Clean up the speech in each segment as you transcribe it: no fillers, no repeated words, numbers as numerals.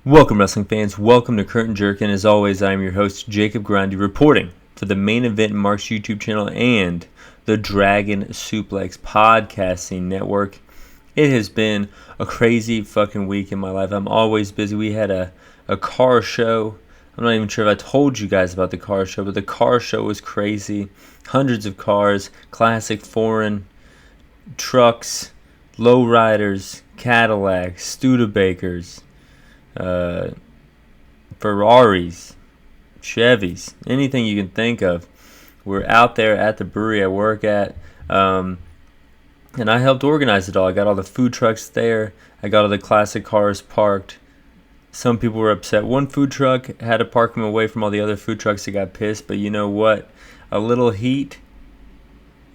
Welcome, wrestling fans. Welcome to Curtain Jerk, and as always, I am your host, Jacob Grindy, reporting for the Main Event Marks YouTube channel and the Dragon Suplex Podcasting Network. It has been a crazy fucking week in my life. I'm always busy. We had a car show. I'm not even sure if I told you guys about the car show, but the car show was crazy. Hundreds of cars, classic foreign trucks, lowriders, Cadillacs, Studebakers, Ferraris, Chevys, anything you can think of. We're out there at the brewery I work at, and I helped organize it all. I got all the food trucks there. I got all the classic cars parked. Some people were upset. One food truck had to park them away from all the other food trucks that got pissed, but you know what? A little heat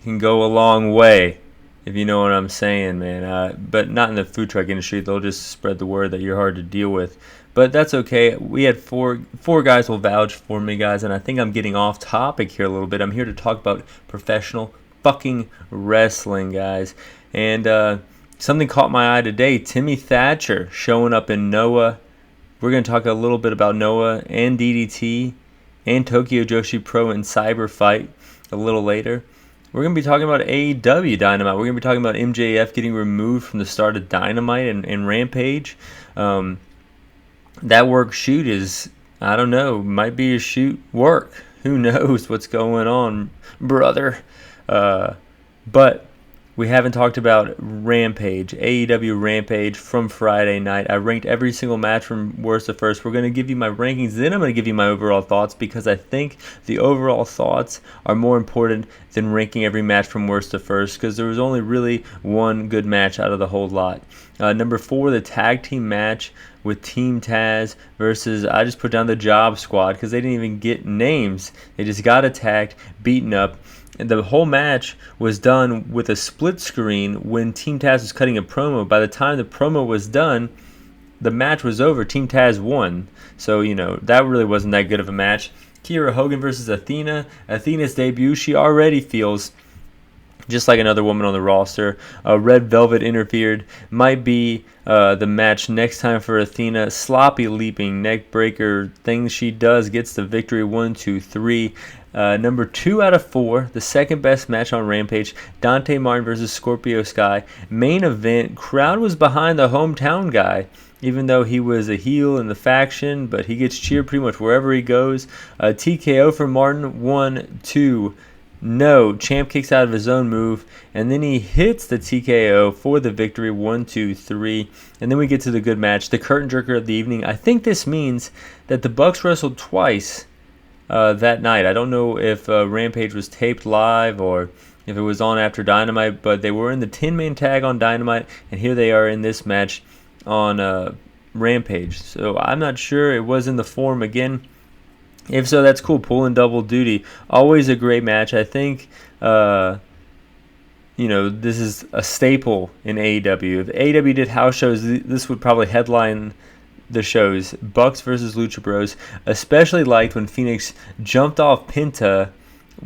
can go a long way, if you know what I'm saying, man. But not in the food truck industry. They'll just spread the word that you're hard to deal with. But that's okay. We had four guys will vouch for me, guys, and I think I'm getting off topic here a little bit. I'm here to talk about professional fucking wrestling, guys. And something caught my eye today. Timmy Thatcher showing up in Noah. We're going to talk a little bit about Noah and DDT and Tokyo Joshi Pro and Cyber Fight a little later. We're going to be talking about AEW Dynamite. We're going to be talking about MJF getting removed from the start of Dynamite and Rampage. That work shoot is, I don't know, might be a shoot work. Who knows what's going on, brother? But we haven't talked about Rampage, AEW Rampage from Friday night. I ranked every single match from worst to first. We're going to give you my rankings, then I'm going to give you my overall thoughts because I think the overall thoughts are more important than ranking every match from worst to first because there was only really one good match out of the whole lot. Number 4, the tag team match with Team Taz versus, I just put down the Job Squad because they didn't even get names. They just got attacked, beaten up. And the whole match was done with a split screen when Team Taz was cutting a promo. By the time the promo was done, the match was over. Team Taz won. So, you know, that really wasn't that good of a match. Kiera Hogan versus Athena. Athena's debut, she already feels just like another woman on the roster. Red Velvet interfered. Might be the match next time for Athena. Sloppy leaping neck breaker thing she does gets the victory. 1, 2, 3. Number 2 out of 4, the second best match on Rampage, Dante Martin versus Scorpio Sky. Main event, crowd was behind the hometown guy, even though he was a heel in the faction, but he gets cheered pretty much wherever he goes. TKO for Martin, 1, 2. No, Champ kicks out of his own move, and then he hits the TKO for the victory, 1, 2, 3. And then we get to the good match, the curtain jerker of the evening. I think this means that the Bucks wrestled twice that night. I don't know if Rampage was taped live or if it was on after Dynamite, but they were in the 10-man tag on Dynamite, and here they are in this match on Rampage. So I'm not sure it was in the form again. If so, that's cool. Pulling double duty. Always a great match. I think, this is a staple in AEW. If AEW did house shows, this would probably headline the shows. Bucks versus Lucha Bros. Especially liked when Phoenix jumped off Penta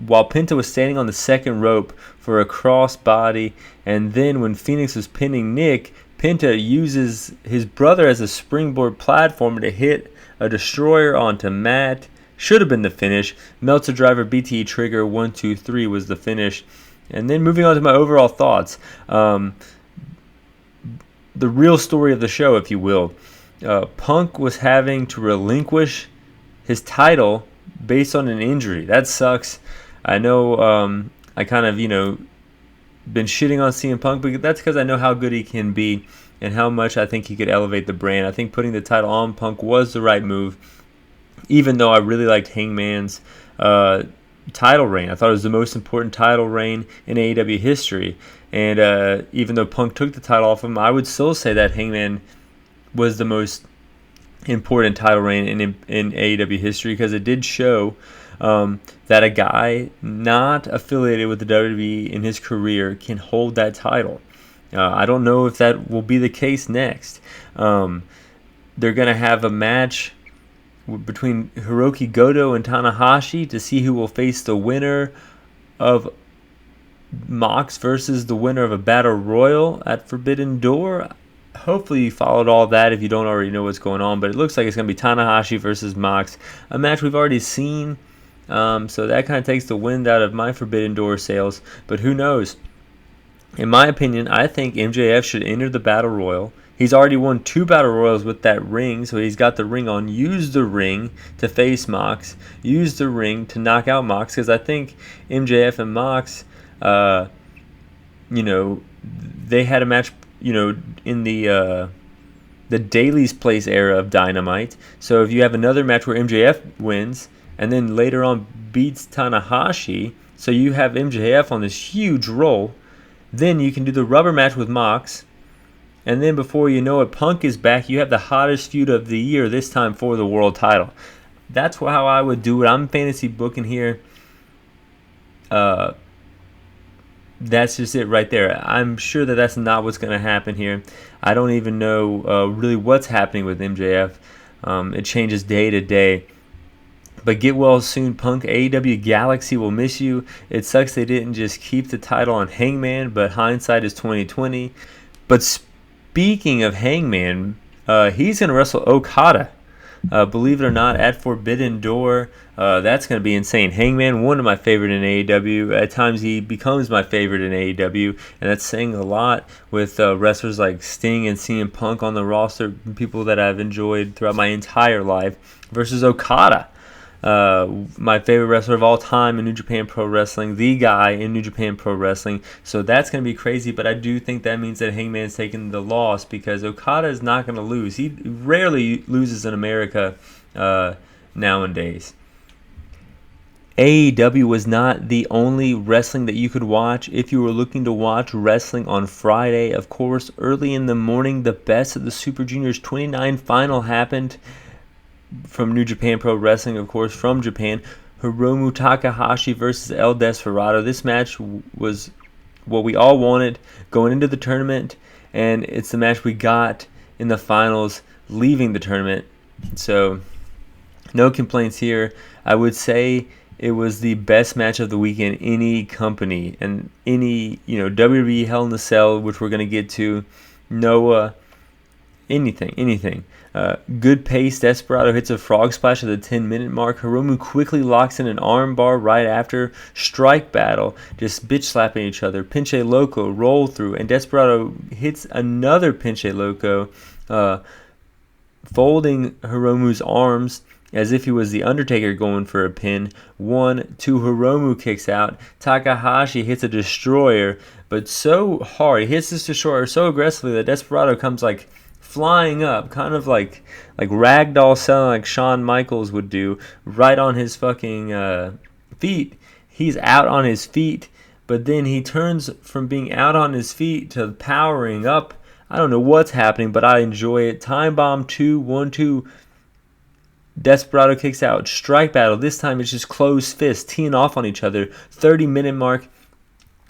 while Penta was standing on the second rope for a crossbody. And then when Phoenix was pinning Nick, Penta uses his brother as a springboard platform to hit a destroyer onto Matt. Should have been the finish. Meltzer driver BTE trigger 1, 2, 3 was the finish. And then moving on to my overall thoughts. The real story of the show, if you will. Punk was having to relinquish his title based on an injury. That sucks. I know I kind of, been shitting on CM Punk, but that's because I know how good he can be and how much I think he could elevate the brand. I think putting the title on Punk was the right move. Even though I really liked Hangman's title reign. I thought it was the most important title reign in AEW history. And even though Punk took the title off him, I would still say that Hangman was the most important title reign in AEW history because it did show that a guy not affiliated with the WWE in his career can hold that title. I don't know if that will be the case next. They're going to have a match between Hiroki Goto and Tanahashi to see who will face the winner of Mox versus the winner of a Battle Royal at Forbidden Door. hopefully you followed all that if you don't already know what's going on. But it looks like it's going to be Tanahashi versus Mox, a match we've already seen. So that kind of takes the wind out of my Forbidden Door sails. But who knows? In my opinion, I think MJF should enter the Battle Royal. He's already won 2 Battle Royals with that ring, so he's got the ring on. Use the ring to face Mox. Use the ring to knock out Mox, because I think MJF and Mox, they had a match, in the Daily's Place era of Dynamite. So if you have another match where MJF wins, and then later on beats Tanahashi, so you have MJF on this huge roll, then you can do the rubber match with Mox. And then before you know it, Punk is back. You have the hottest feud of the year, this time for the world title. That's how I would do it. I'm fantasy booking here. That's just it right there. I'm sure that that's not what's going to happen here. I don't even know really what's happening with MJF. It changes day to day. But get well soon, Punk. AEW Galaxy will miss you. It sucks they didn't just keep the title on Hangman, but hindsight is 2020. But speaking of Hangman, he's going to wrestle Okada. Believe it or not, at Forbidden Door. That's going to be insane. Hangman, one of my favorite in AEW. At times he becomes my favorite in AEW, and that's saying a lot with wrestlers like Sting and CM Punk on the roster, people that I've enjoyed throughout my entire life, versus Okada. My favorite wrestler of all time in New Japan Pro Wrestling, the guy in New Japan Pro Wrestling. So that's going to be crazy, but I do think that means that Hangman's taking the loss, because Okada is not going to lose. He rarely loses in America nowadays. AEW was not the only wrestling that you could watch if you were looking to watch wrestling on Friday. Of course, early in the morning, the Best of the Super Juniors 29 final happened. From New Japan Pro Wrestling, of course, from Japan. Hiromu Takahashi versus El Desperado. This match was what we all wanted going into the tournament, and it's the match we got in the finals leaving the tournament. So no complaints here. I would say it was the best match of the weekend. Any company and any, WWE Hell in a Cell, which we're going to get to, Noah, anything. Good pace. Desperado hits a frog splash at the 10-minute mark. Hiromu quickly locks in an arm bar right after. Strike battle, just bitch slapping each other. Pinche Loco, roll through, and Desperado hits another Pinche Loco, folding Hiromu's arms as if he was the Undertaker going for a pin. 1, 2, Hiromu kicks out. Takahashi hits a destroyer, but so hard. He hits this destroyer so aggressively that Desperado comes flying up, kind of like ragdoll selling, like Shawn Michaels would do, right on his fucking feet. He's out on his feet, but then he turns from being out on his feet to powering up. I don't know what's happening, but I enjoy it. Time bomb 2, 1, 2. Desperado kicks out. Strike battle. This time it's just closed fists teeing off on each other. 30-minute mark.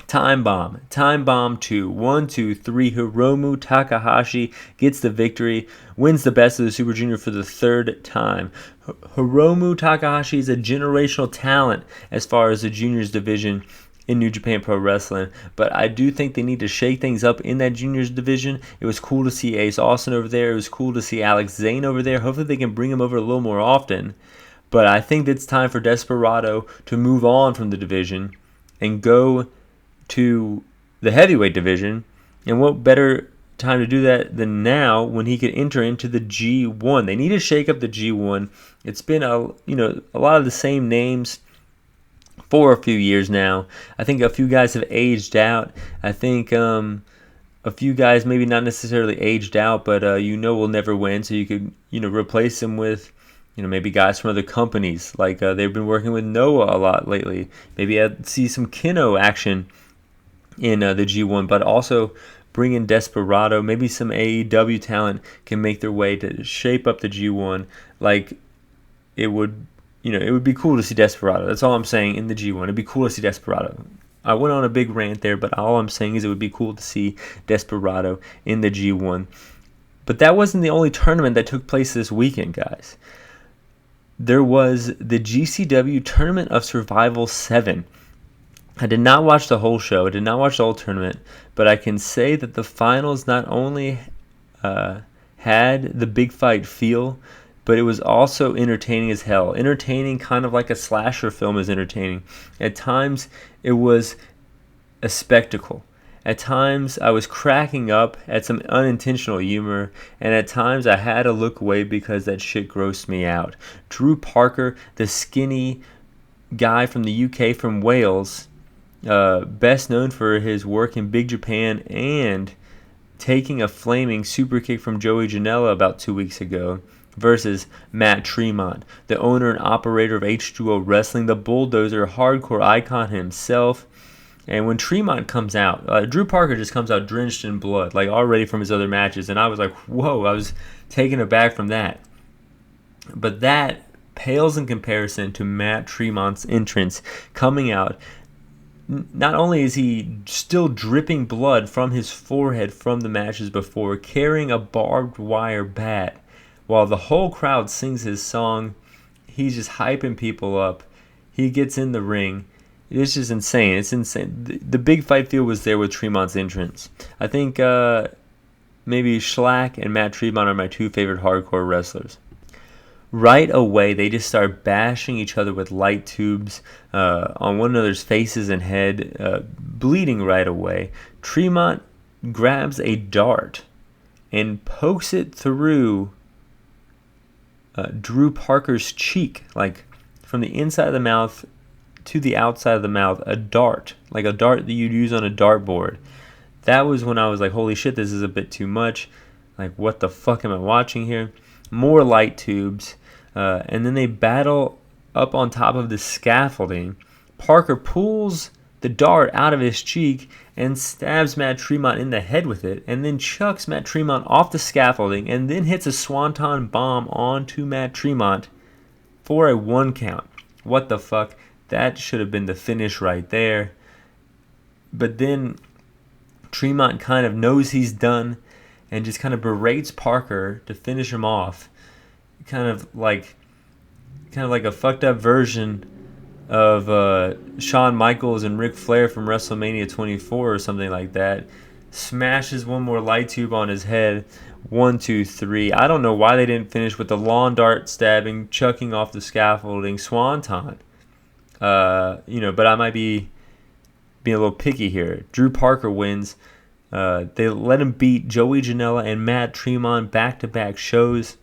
Time bomb 2, 1, 2, 3. Hiromu Takahashi gets the victory, wins the Best of the Super Junior for the 3rd time. Hiromu Takahashi is a generational talent as far as the juniors division in New Japan Pro Wrestling, but I do think they need to shake things up in that juniors division. It was cool to see Ace Austin over there. It was cool to see Alex Zane over there. Hopefully they can bring him over a little more often, but I think it's time for Desperado to move on from the division and go to the heavyweight division. And what better time to do that than now, when he could enter into the G1. They need to shake up the G1. It's been a lot of the same names for a few years now. I think a few guys have aged out. I think a few guys maybe not necessarily aged out, but will never win, so you could replace them with maybe guys from other companies. Like they've been working with Noah a lot lately. Maybe I'd see some Kino action in the G1, but also bring in Desperado. Maybe some AEW talent can make their way to shape up the G1. Like it would be cool to see Desperado. That's all I'm saying. In the G1, it'd be cool to see Desperado. I went on a big rant there, but all I'm saying is it would be cool to see Desperado in the G1. But that wasn't the only tournament that took place this weekend, guys. There was the GCW Tournament of Survival 7. I did not watch the whole show. I did not watch the whole tournament, but I can say that the finals not only had the big fight feel, but it was also entertaining as hell. Entertaining, kind of like a slasher film is entertaining. At times, it was a spectacle. At times, I was cracking up at some unintentional humor, and at times, I had to look away because that shit grossed me out. Drew Parker, the skinny guy from the UK, from Wales, best known for his work in Big Japan and taking a flaming super kick from Joey Janela about 2 weeks ago, versus Matt Tremont, the owner and operator of H2O Wrestling, the Bulldozer, hardcore icon himself. And when Tremont comes out, Drew Parker just comes out drenched in blood, like already from his other matches. And I was like, whoa, I was taken aback from that. But that pales in comparison to Matt Tremont's entrance coming out. Not only is he still dripping blood from his forehead from the matches before, carrying a barbed wire bat while the whole crowd sings his song, he's just hyping people up. He gets in the ring. It's just insane. It's insane. The big fight feel was there with Tremont's entrance. I think maybe Schlack and Matt Tremont are my two favorite hardcore wrestlers. Right away, they just start bashing each other with light tubes on one another's faces and head, bleeding right away. Tremont grabs a dart and pokes it through Drew Parker's cheek, like from the inside of the mouth to the outside of the mouth, a dart, like a dart that you'd use on a dartboard. That was when I was like, holy shit, this is a bit too much. Like, what the fuck am I watching here? More light tubes. And then they battle up on top of the scaffolding. Parker pulls the dart out of his cheek and stabs Matt Tremont in the head with it, and then chucks Matt Tremont off the scaffolding, and then hits a swanton bomb onto Matt Tremont for a 1 count. What the fuck? That should have been the finish right there. But then Tremont kind of knows he's done and just kind of berates Parker to finish him off. Kind of like a fucked up version of Shawn Michaels and Ric Flair from WrestleMania 24 or something like that. Smashes one more light tube on his head. 1, 2, 3. I don't know why they didn't finish with the lawn dart stabbing, chucking off the scaffolding, swanton. But I might be being a little picky here. Drew Parker wins. They let him beat Joey Janela and Matt Tremont back-to-back shows.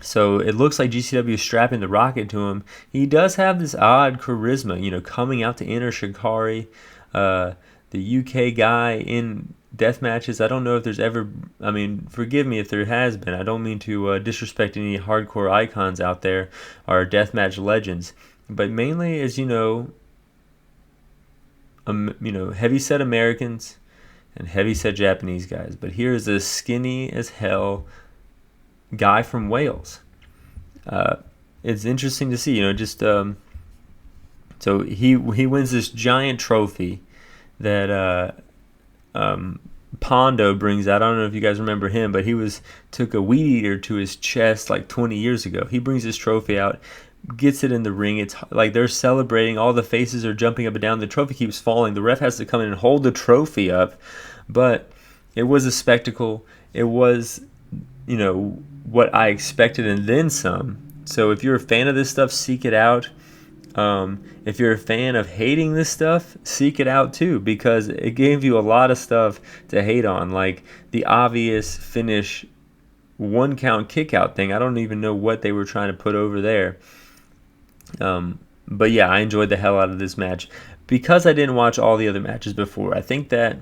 So it looks like GCW is strapping the rocket to him. He does have this odd charisma, coming out to enter Shikari, the UK guy in death matches. I don't know if there's ever, forgive me if there has been. I don't mean to disrespect any hardcore icons out there or deathmatch legends. But mainly, as heavy-set Americans and heavy-set Japanese guys. But here's a skinny as hell guy from Wales. It's interesting to see, so he wins this giant trophy that Pondo brings out. I don't know if you guys remember him, but he took a weed eater to his chest like 20 years ago. He brings this trophy out, gets it in the ring. It's like they're celebrating. All the faces are jumping up and down. The trophy keeps falling. The ref has to come in and hold the trophy up. But it was a spectacle. It was, what I expected and then some. So if you're a fan of this stuff, seek it out. If you're a fan of hating this stuff, seek it out too, because it gave you a lot of stuff to hate on, like the obvious finish 1 count kick out thing. I don't even know what they were trying to put over there. But yeah, I enjoyed the hell out of this match because I didn't watch all the other matches before. I think that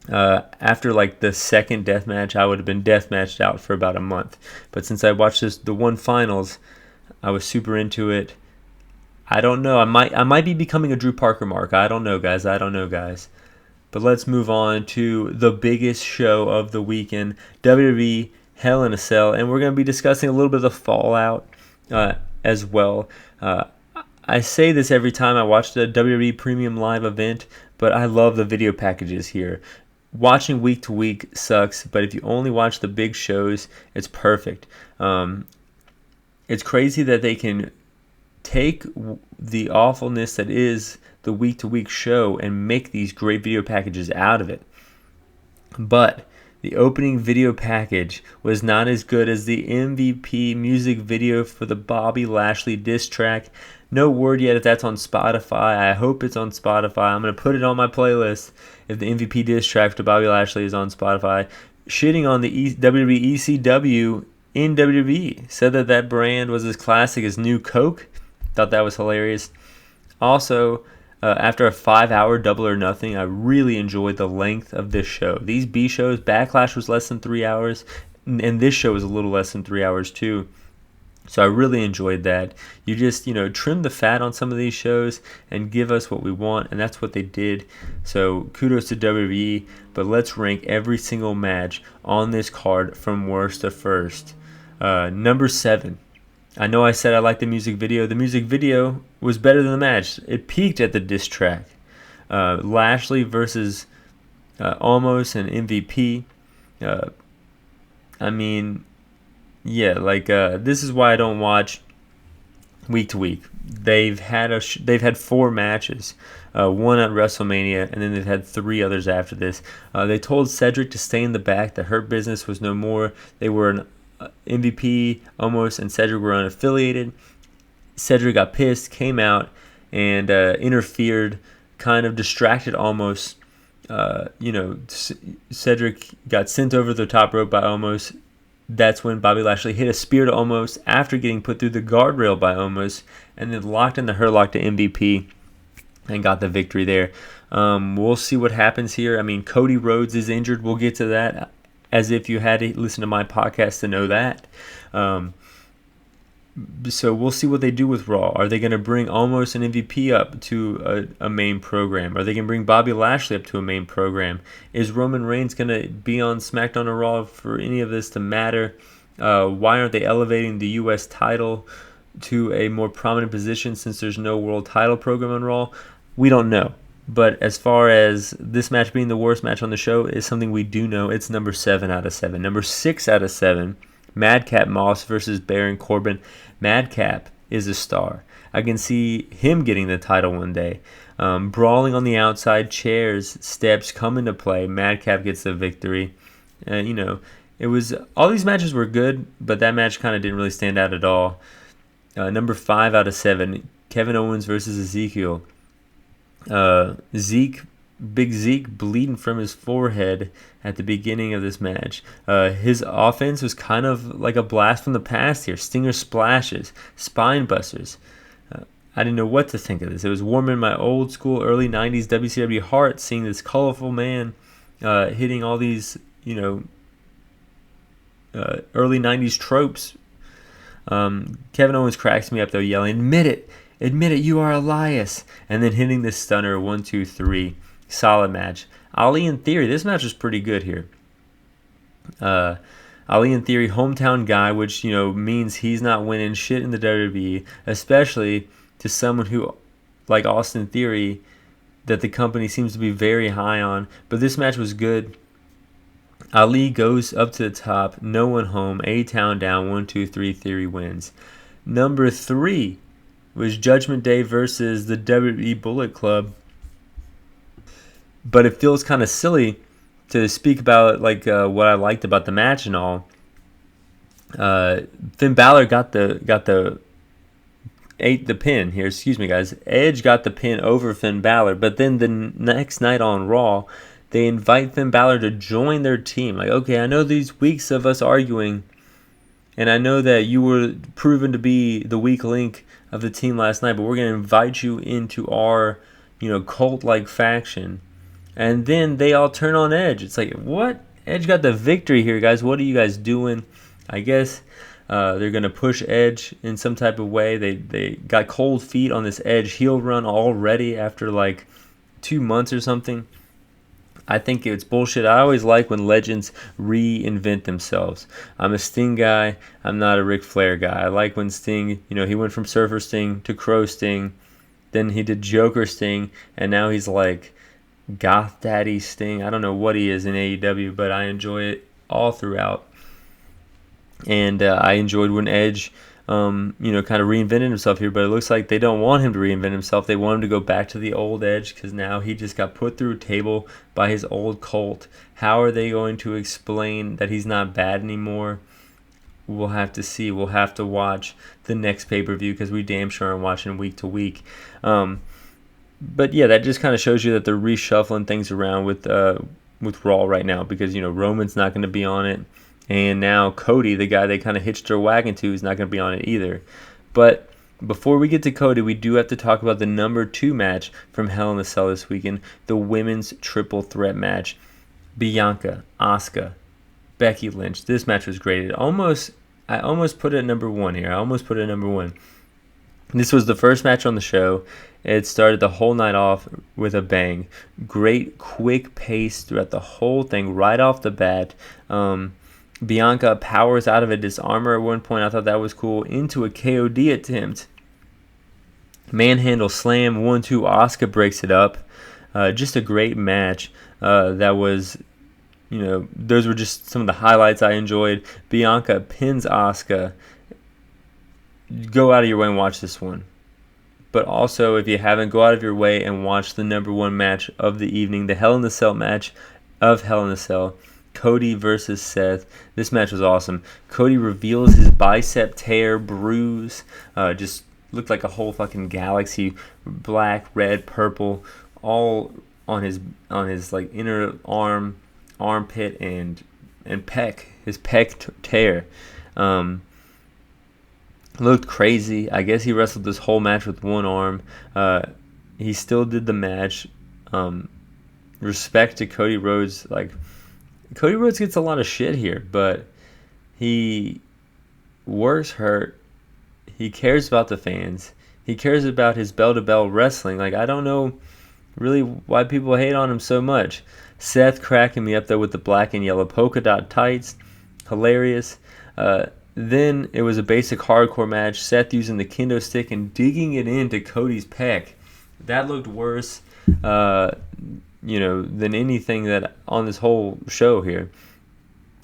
after like the second death match, I would have been death matched out for about a month. But since I watched the one finals, I was super into it. I don't know. I might be becoming a Drew Parker mark. I don't know, guys. But let's move on to the biggest show of the weekend, WWE Hell in a Cell, and we're going to be discussing a little bit of the fallout as well. I say this every time I watch the WWE Premium Live event, but I love the video packages here. Watching week to week sucks, but if you only watch the big shows, it's perfect. It's crazy that they can take the awfulness that is the week to week show and make these great video packages out of it. But The opening video package was not as good as the MVP music video for the Bobby Lashley diss track. No word yet if that's on Spotify. I hope it's on Spotify. I'm going to put it on my playlist if the MVP diss track to Bobby Lashley is on Spotify. Shitting on the WWE ECW in WWE. Said that brand was as classic as New Coke. Thought that was hilarious. Also, after a 5-hour Double or Nothing, I really enjoyed the length of this show. These B shows, Backlash was less than 3 hours, and this show was a little less than 3 hours too. So I really enjoyed that. You just, trim the fat on some of these shows and give us what we want, and that's what they did. So kudos to WWE, but let's rank every single match on this card from worst to first. Number 7. I know I said I liked the music video. The music video was better than the match. It peaked at the diss track. Lashley versus Almost and MVP. This is why I don't watch week to week. They've had 4 matches, one at WrestleMania, and then they've had 3 others after this. They told Cedric to stay in the back, that Hurt Business was no more. They were an MVP, Almost, and Cedric were unaffiliated. Cedric got pissed, came out, and interfered, kind of distracted Almost. Cedric got sent over the top rope by Almost. That's when Bobby Lashley hit a spear to Almost after getting put through the guardrail by Almost, and then locked in the Hurt Lock to MVP and got the victory there. We'll see what happens here. Cody Rhodes is injured. We'll get to that, as if you had to listen to my podcast to know that. So we'll see what they do with Raw. Are they going to bring Almost an MVP up to a main program? Are they going to bring Bobby Lashley up to a main program? Is Roman Reigns going to be on SmackDown or Raw for any of this to matter? Why aren't they elevating the U.S. title to a more prominent position since there's no world title program on Raw? We don't know. But as far as this match being the worst match on the show is something we do know. It's number 7 out of 7. Number 6 out of 7, Madcap Moss versus Baron Corbin. Madcap is a star. I can see him getting the title one day. Brawling on the outside, chairs, steps come into play. Madcap gets the victory. It was all these matches were good, but that match kind of didn't really stand out at all. Number 5 out of 7, Kevin Owens versus Ezekiel. Big Zeke bleeding from his forehead at the beginning of this match. His offense was kind of like a blast from the past here. Stinger splashes, spine busters. I didn't know what to think of this. It was warming my old school early 90s WCW heart, seeing this colorful man hitting all these, early 90s tropes. Kevin Owens cracks me up though, yelling, Admit it, you are Elias. And then hitting this stunner, 1, 2, 3. Solid match. Ali in Theory, this match was pretty good here. Ali in Theory, hometown guy, which, means he's not winning shit in the WWE, especially to someone who, like Austin Theory, that the company seems to be very high on. But this match was good. Ali goes up to the top, no one home, A-Town down, 1, 2, 3, Theory wins. Number 3 was Judgment Day versus the WWE Bullet Club. But it feels kind of silly to speak about what I liked about the match and all. Finn Balor ate the pin here. Excuse me, guys. Edge got the pin over Finn Balor, but then the next night on Raw, they invite Finn Balor to join their team. Okay, I know these weeks of us arguing, and I know that you were proven to be the weak link of the team last night, but we're going to invite you into our, cult-like faction. And then they all turn on Edge. It's like, what? Edge got the victory here, guys. What are you guys doing? I guess they're going to push Edge in some type of way. They got cold feet on this Edge heel run already after 2 months or something. I think it's bullshit. I always like when legends reinvent themselves. I'm a Sting guy. I'm not a Ric Flair guy. I like when Sting, he went from Surfer Sting to Crow Sting. Then he did Joker Sting. And now he's like Goth Daddy Sting. I don't know what he is in AEW, but I enjoy it all throughout. And I enjoyed when Edge kind of reinvented himself here, but it looks like they don't want him to reinvent himself. They want him to go back to the old Edge because now he just got put through a table by his old Colt. How are they going to explain that he's not bad anymore? We'll have to see. We'll have to watch the next pay-per-view because we damn sure aren't watching week to week. But yeah, that just kind of shows you that they're reshuffling things around with Raw right now because Roman's not going to be on it, and now Cody, the guy they kind of hitched their wagon to, is not going to be on it either. But before we get to Cody, we do have to talk about the number 2 match from Hell in a Cell this weekend, the women's triple threat match. Bianca, Asuka, Becky Lynch. This match was great. I almost put it at number 1 here. This was the first match on the show. It started the whole night off with a bang. Great, quick pace throughout the whole thing right off the bat. Bianca powers out of a disarmer at one point. I thought that was cool. Into a KOD attempt. Manhandle slam, 1-2. Asuka breaks it up. Just a great match. That was, those were just some of the highlights I enjoyed. Bianca pins Asuka. Go out of your way and watch this one. But also, if you haven't, go out of your way and watch the number 1 match of the evening, the Hell in a Cell match of Hell in a Cell. Cody versus Seth. This match was awesome. Cody reveals his bicep tear, bruise. Just looked like a whole fucking galaxy. Black, red, purple, all on his like inner armpit and pec. His pec tear. Looked crazy. I guess he wrestled this whole match with one arm. He still did the match. Respect to Cody Rhodes. Cody Rhodes gets a lot of shit here, but he works hurt. He cares about the fans. He cares about his bell-to-bell wrestling. I don't know really why people hate on him so much. Seth cracking me up there with the black and yellow polka dot tights. Hilarious. Then it was a basic hardcore match. Seth using the kendo stick and digging it into Cody's pec. That looked worse, than anything that on this whole show here.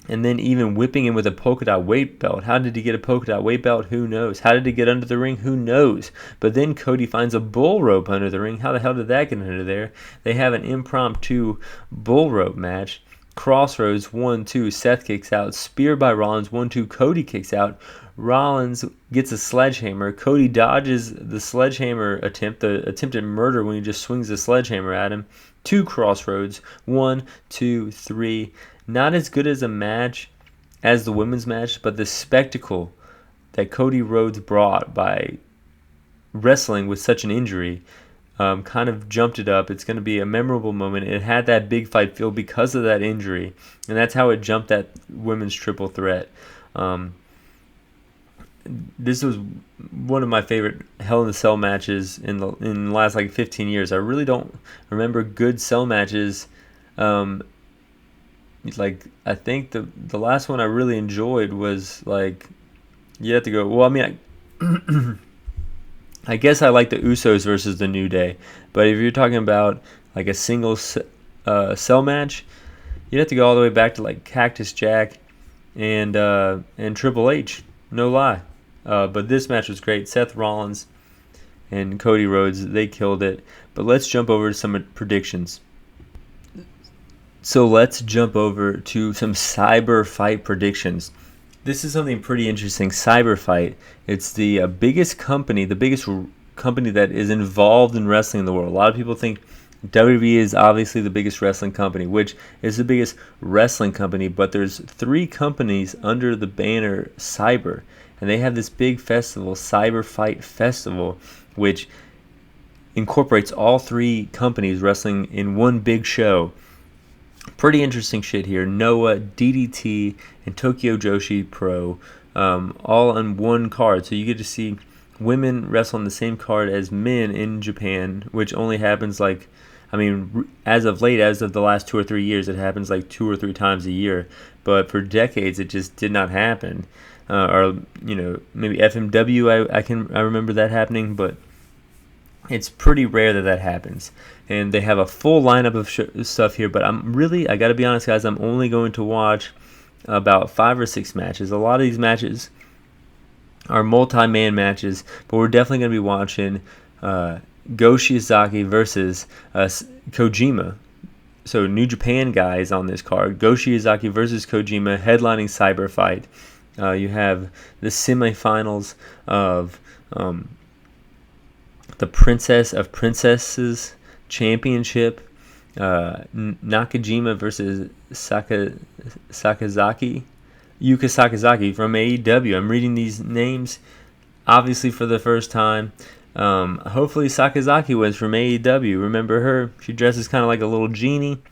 And then even whipping him with a polka dot weight belt. How did he get a polka dot weight belt? Who knows? How did he get under the ring? Who knows? But then Cody finds a bull rope under the ring. How the hell did that get under there? They have an impromptu bull rope match. Crossroads 1-2. Seth kicks out. Spear by Rollins 1-2. Cody kicks out. Rollins gets a sledgehammer. Cody dodges the sledgehammer attempt, the attempted murder when he just swings the sledgehammer at him. 2 Crossroads. 1, 2, 3. Not as good as a match as the women's match, but the spectacle that Cody Rhodes brought by wrestling with such an injury kind of jumped it up. It's going to be a memorable moment. It had that big fight feel because of that injury, and that's how it jumped that women's triple threat. This was one of my favorite Hell in a Cell matches in the last 15 years. I really don't remember good Cell matches. I think the last one I really enjoyed was you have to go. Well, I mean, I guess I like the Usos versus the New Day, but if you're talking about a single Cell match, you'd have to go all the way back to Cactus Jack and Triple H. No lie. But this match was great. Seth Rollins and Cody Rhodes, they killed it. But let's jump over to some predictions. So let's jump over to some Cyber Fight predictions. This is something pretty interesting. Cyber Fight. It's the biggest company that is involved in wrestling in the world. A lot of people think WWE is obviously the biggest wrestling company, which is the biggest wrestling company, but there's 3 companies under the banner Cyber, and they have this big festival, Cyber Fight Festival, which incorporates all 3 companies wrestling in one big show. Pretty interesting shit here. Noah, DDT, and Tokyo Joshi Pro, all on one card. So you get to see women wrestle on the same card as men in Japan, which only happens as of late, as of the last 2 or 3 years, it happens 2 or 3 times a year. But for decades, it just did not happen. Maybe FMW, I remember that happening, but it's pretty rare that happens. And they have a full lineup of stuff here, but I got to be honest, guys, I'm only going to watch about 5 or 6 matches. A lot of these matches are multi-man matches, but we're definitely going to be watching Go Shiozaki versus Kojima. So New Japan guys on this card. Go Shiozaki versus Kojima headlining Cyber Fight. You have the semifinals of the Princess of Princesses Championship. Nakajima versus Sakazaki. Yuka Sakazaki from AEW. I'm reading these names obviously for the first time. Hopefully Sakazaki wins from AEW. Remember her? She dresses kind of like a little genie.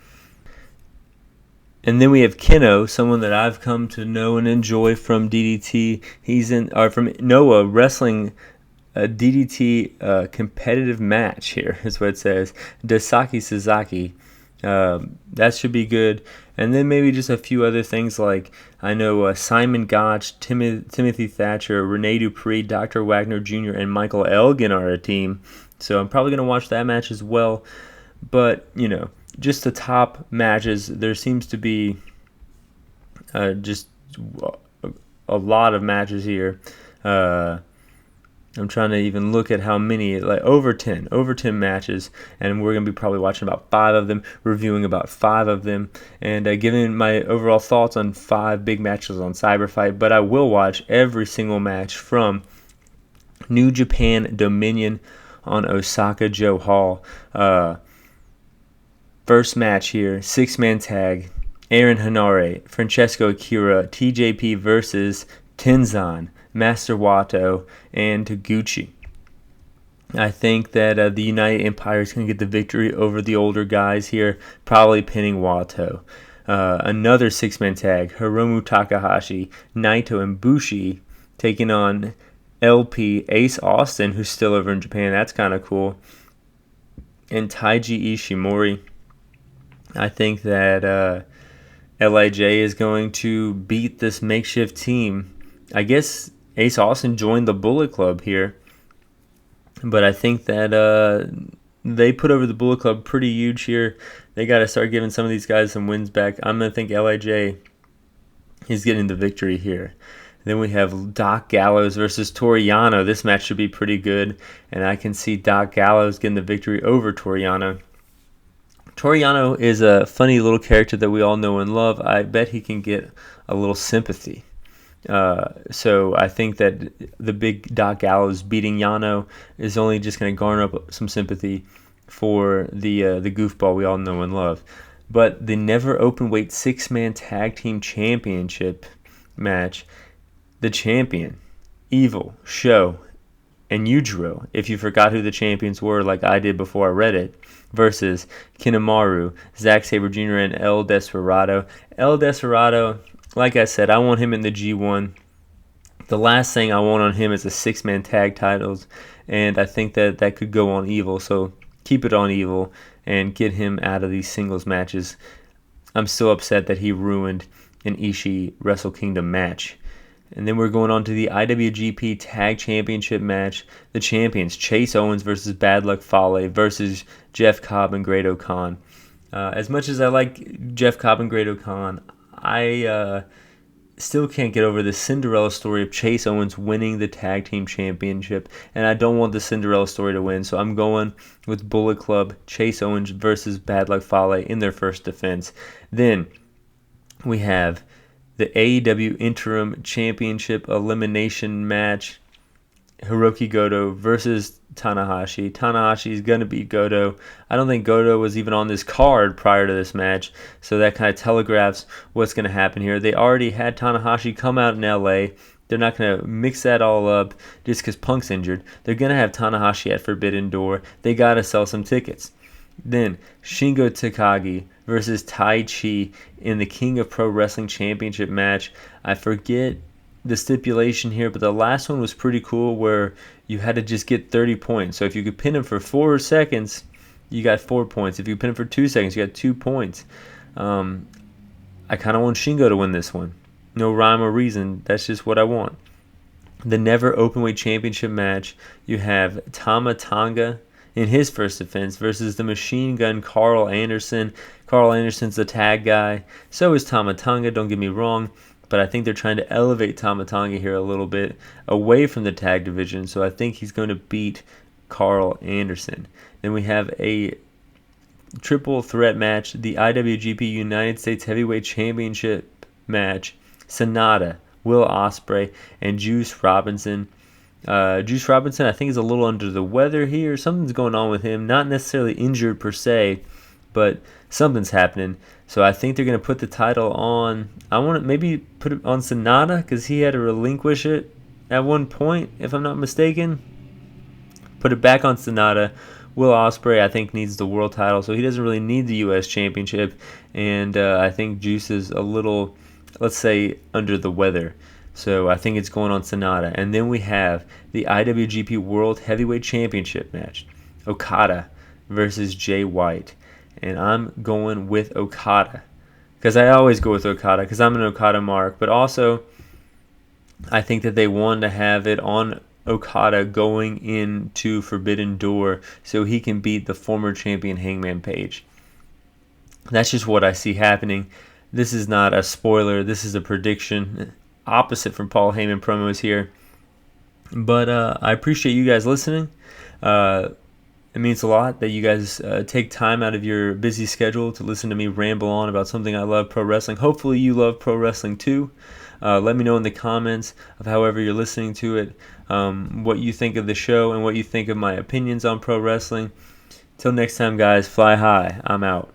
And then we have Keno, someone that I've come to know and enjoy from DDT. He's from Noah wrestling a DDT competitive match here, is what it says. Dasaki Sasaki. That should be good. And then maybe just a few other things like I know Simon Gotch, Timothy Thatcher, Rene Dupree, Dr. Wagner Jr., and Michael Elgin are a team. So I'm probably going to watch that match as well. But, just the top matches, there seems to be just a lot of matches here. I'm trying to even look at how many, like over 10 matches, and we're going to be probably watching about 5 of them, reviewing about 5 of them, and giving my overall thoughts on 5 big matches on Cyber Fight. But I will watch every single match from New Japan Dominion on Osaka-jo Hall. First match here, 6-man tag, Aaron Henare, Francesco Akira, TJP versus Tenzan, Master Wato, and Taguchi. I think that the United Empire is going to get the victory over the older guys here, probably pinning Wato. Another 6-man tag, Hiromu Takahashi, Naito, and Bushi taking on LP, Ace Austin, who's still over in Japan. That's kind of cool. And Taiji Ishimori. I think that LIJ is going to beat this makeshift team. I guess Ace Austin joined the Bullet Club here, but I think that they put over the Bullet Club pretty huge here. They got to start giving some of these guys some wins back. I'm going to think LIJ is getting the victory here. Then we have Doc Gallows versus Toru Yano. This match should be pretty good, and I can see Doc Gallows getting the victory over Toru Yano. Toru Yano is a funny little character that we all know and love. I bet he can get a little sympathy. So I think that the big Doc Gallows beating Yano is only just going to garner up some sympathy for the goofball we all know and love. But the Never Openweight 6-man tag team championship match, the champion, Evil, Sho, and Yujiro, if you forgot who the champions were like I did before I read it, versus Kinemaru, Zack Sabre Jr., and El Desperado. El Desperado, like I said, I want him in the G1. The last thing I want on him is the 6-man tag titles, and I think that could go on Evil, so keep it on Evil and get him out of these singles matches. I'm still upset that he ruined an Ishii Wrestle Kingdom match. And then we're going on to the IWGP Tag Championship match. The champions, Chase Owens versus Bad Luck Fale versus Jeff Cobb and Great-O-Khan. As much as I like Jeff Cobb and Great-O-Khan, I still can't get over the Cinderella story of Chase Owens winning the Tag Team Championship. And I don't want the Cinderella story to win, so I'm going with Bullet Club, Chase Owens versus Bad Luck Fale in their first defense. Then we have the AEW Interim Championship Elimination match, Hiroki Goto versus Tanahashi. Tanahashi is going to beat Goto. I don't think Goto was even on this card prior to this match, so that kind of telegraphs what's going to happen here. They already had Tanahashi come out in LA. They're not going to mix that all up just because Punk's injured. They're going to have Tanahashi at Forbidden Door. They got to sell some tickets. Then Shingo Takagi versus Tai Chi in the King of Pro Wrestling Championship match. I forget the stipulation here, but the last one was pretty cool where you had to just get 30 points. So if you could pin him for 4 seconds, you got 4 points. If you pin him for 2 seconds, you got 2 points. I kind of want Shingo to win this one. No rhyme or reason. That's just what I want. The Never Openweight Championship match, you have Tama Tonga in his first defense versus the Machine Gun Carl Anderson. Carl Anderson's the tag guy. So is Tama Tonga, don't get me wrong. but I think they're trying to elevate Tama Tonga here a little bit away from the tag division. So I think he's going to beat Carl Anderson. Then we have a triple threat match, the IWGP United States Heavyweight Championship match. Sonata, Will Ospreay, and Juice Robinson. Juice Robinson, I think, is a little under the weather here. Something's going on with him. Not necessarily injured per se, but something's happening. So I think they're going to put the title on. I want to maybe put it on Sonata because he had to relinquish it at one point, if I'm not mistaken. Put it back on Sonata. Will Ospreay, I think, needs the world title, so he doesn't really need the U.S. Championship. And I think Juice is a little, let's say, under the weather. So I think it's going on Sonata. And then we have the IWGP World Heavyweight Championship match. Okada versus Jay White. And I'm going with Okada. Because I always go with Okada because I'm an Okada mark. But also, I think that they wanted to have it on Okada going into Forbidden Door so he can beat the former champion Hangman Page. That's just what I see happening. This is not a spoiler. This is a prediction. Opposite from Paul Heyman promos here. But I appreciate you guys listening. It means a lot that you guys take time out of your busy schedule to listen to me ramble on about something I love, pro wrestling. Hopefully you love pro wrestling too. Let me know in the comments of however you're listening to it, what you think of the show and what you think of my opinions on pro wrestling. Till next time, guys, fly high. I'm out.